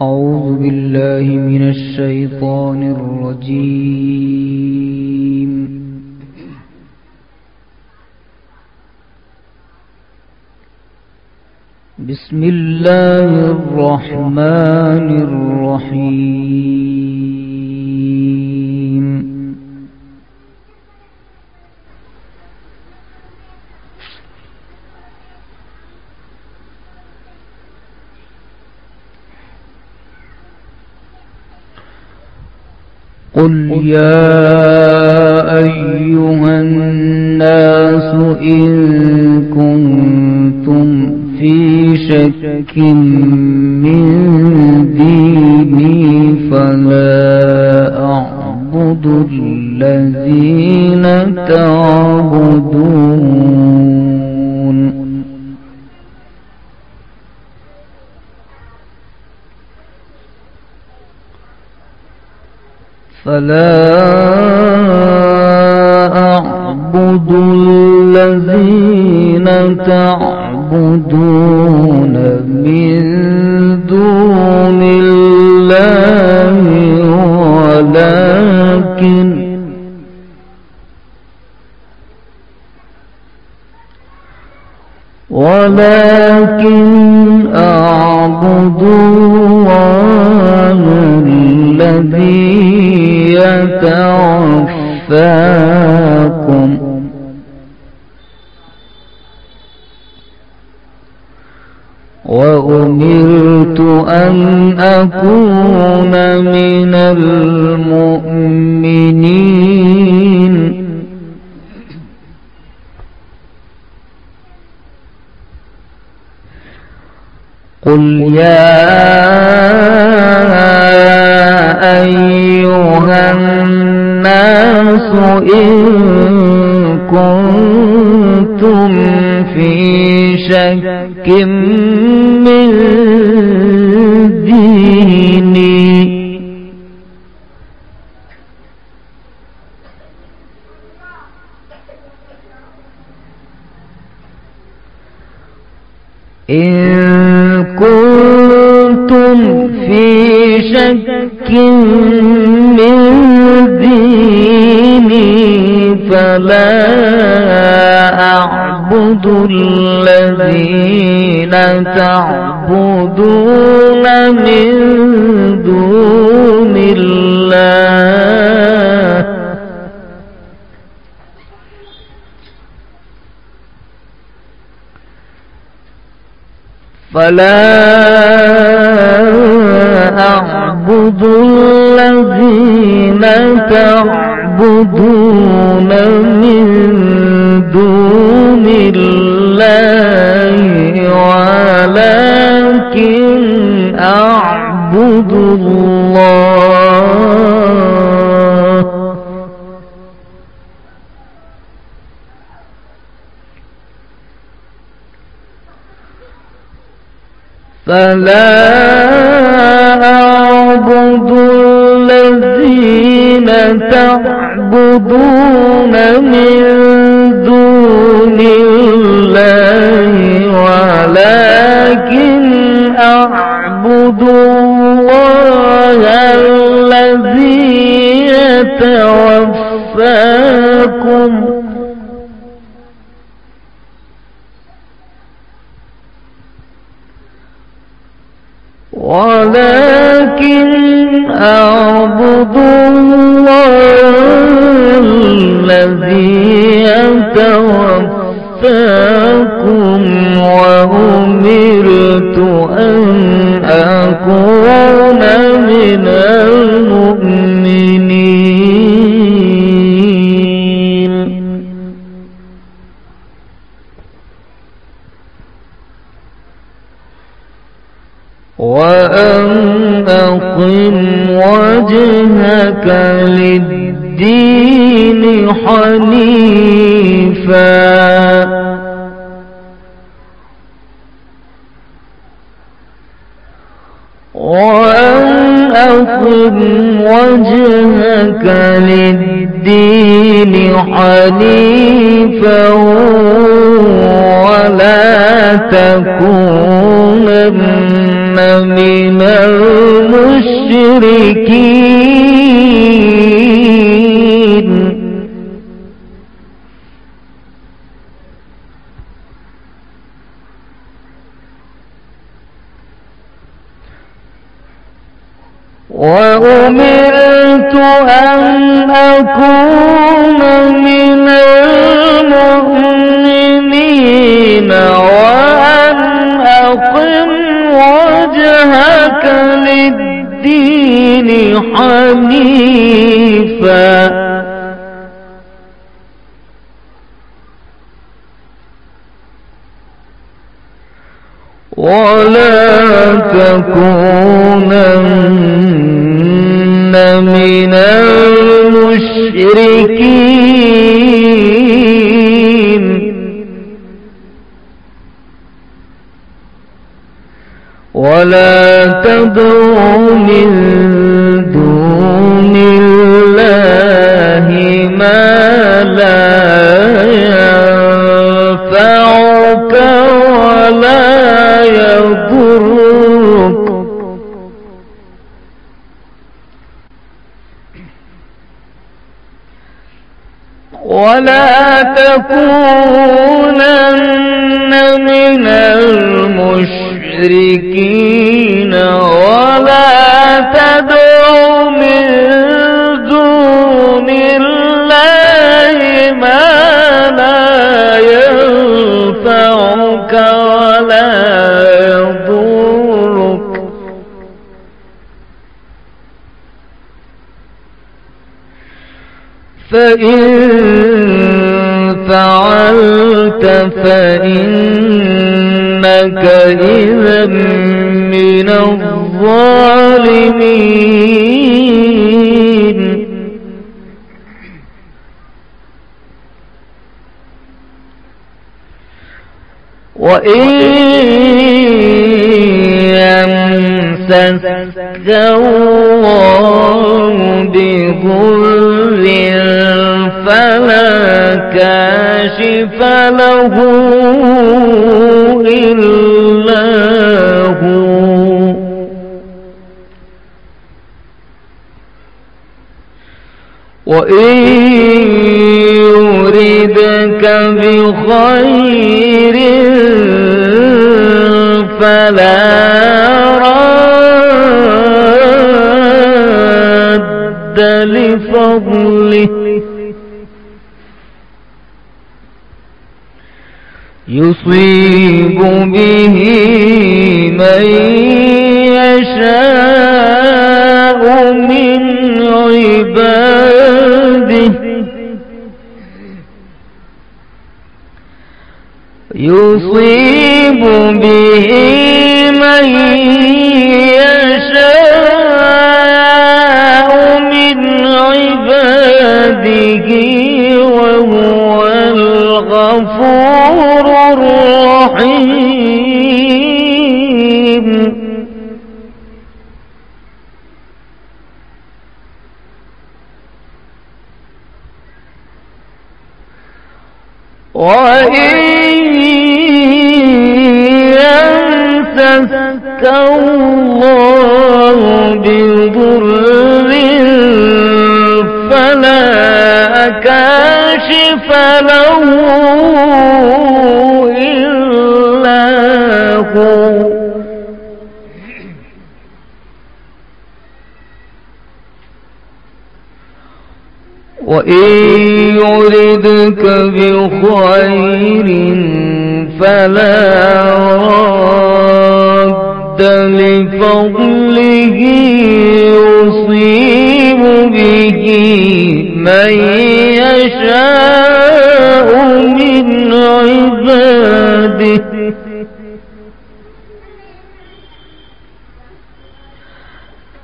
أعوذ بالله من الشيطان الرجيم. بسم الله الرحمن الرحيم. قل يا أيها الناس إن كنتم في شك من ديني فلا أعبد الذين تعبدون فلا أعبد الذين تعبدون من دون الله ولكن أعبد الله الذي يتوفاكم وأمرت أن أكون من المؤمنين. قل يا أيها الناس إن كنتم في شك من ديني فلا أعبد الذين تعبدون من دون الله فلا أعبد الذين تعبدون من دون الله ولكن أعبد الله فلا أعبد الذين تعبدون من دون الله ولكن أعبد الله الذي يتوفاكم ولكن أعبد الله الذي يتوفاكم وأمرت أن أكون من المؤمنين. وأن أقم وجهك للدين حنيفا وأن أقم وجهك للدين حنيفا ولا تكن من المشركين وأمرت أن أكون من المؤمنين وأن أقم وجهك للدين حنيفا ولا تكونن من المشركين ولا تدع من دون الله ما لا ينفعك ولا يضرك ولا تكونن من المشركين ولا تدع من دون الله ما لا ينفعك ولا يضرك فإن فعلت فإنك إذا من الظالمين وإن يمسسك الله بضر فلا كاشف له إلا هو وإن يردك بخير فلا راد لفضله يصيب به من يشاء من عباده يصيب به من يشاء من عباده وهو الغفور الرحيم وإن يمسسك الله بضر فلا كاشف له إلا هو وإن يردك بخير فلا راد لفضله يصيب به من يشاء من عباده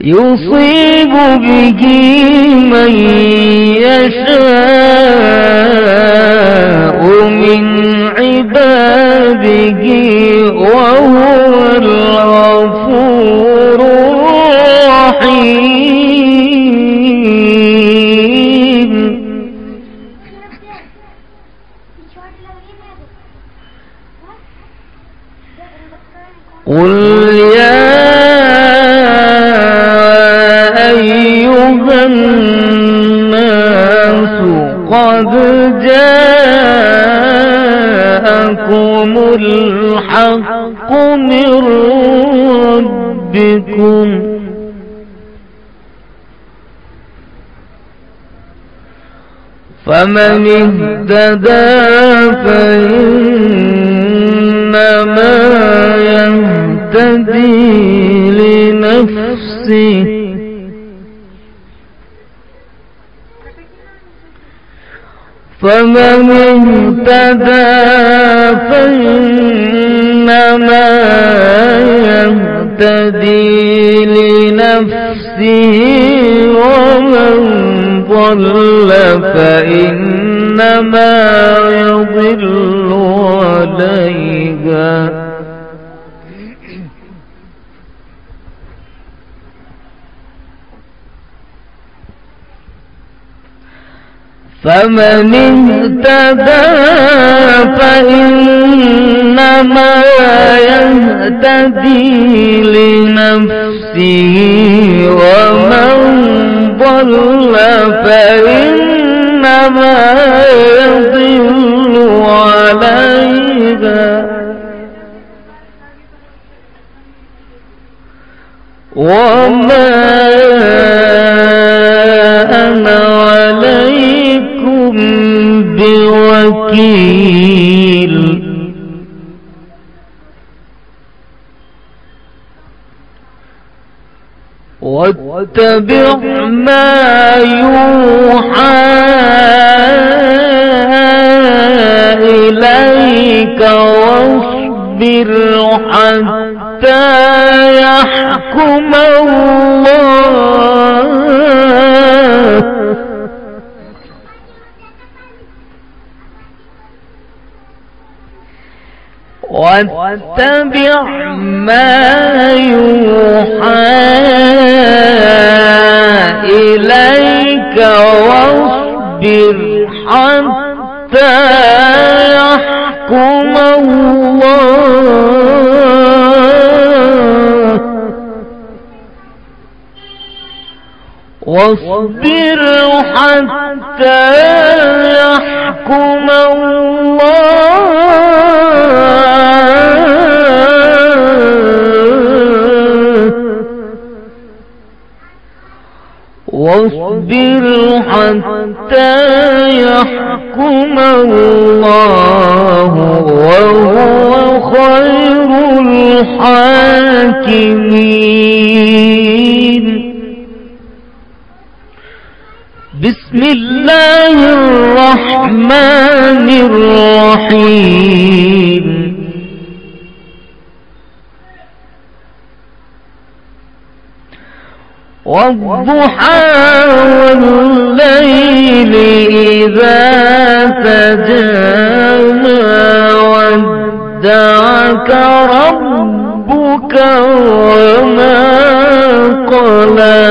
يصيب به من يشاء من عباده وهو الغفور الرحيم قل ربكم فمن اهتدى فإنما يهتدي لنفسه فمن اهتدى فإنما يهتدي لنفسه ومن ضل فإنما يضل عليها فمن اهتدى فإنما يهتدي لنفسه ومن ضل فإنما يضل عليها وما أنا عليكم بوكيل واتبع ما يوحى إليك واصبر حتى يحكم الله واتبع ما يوحى إليك واصبر حتى يحكم الله واصبر حتى يحكم واصبر حتى يحكم الله وهو خير الحاكمين. بسم الله الرحمن الرحيم. والضحى والليل إذا سجى ما ودعك ربك وما قلى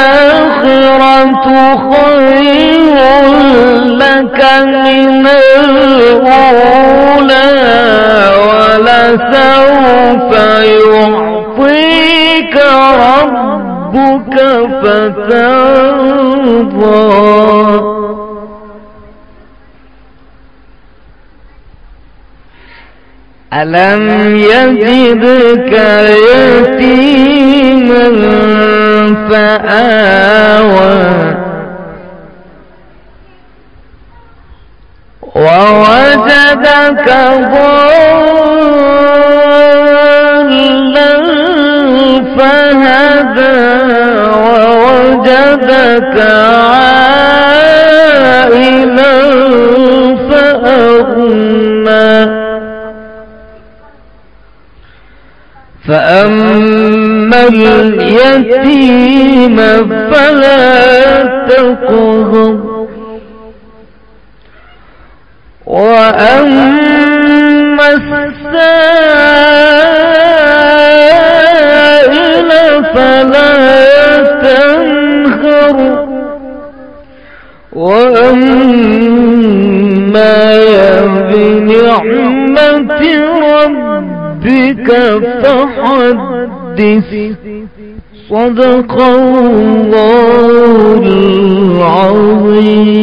وللآخرة خير لك من الأولى ولسوف يعطيك ربك فترضى. ألم يجدك يتيما فآوى ووجدك ضالا فهدى ووجدك عائلا فأغنى فأما اليتيم فلا تقهر وأما السائل فلا تنهر وأما بنعمة ربك فحدث. صدق الله العظيم.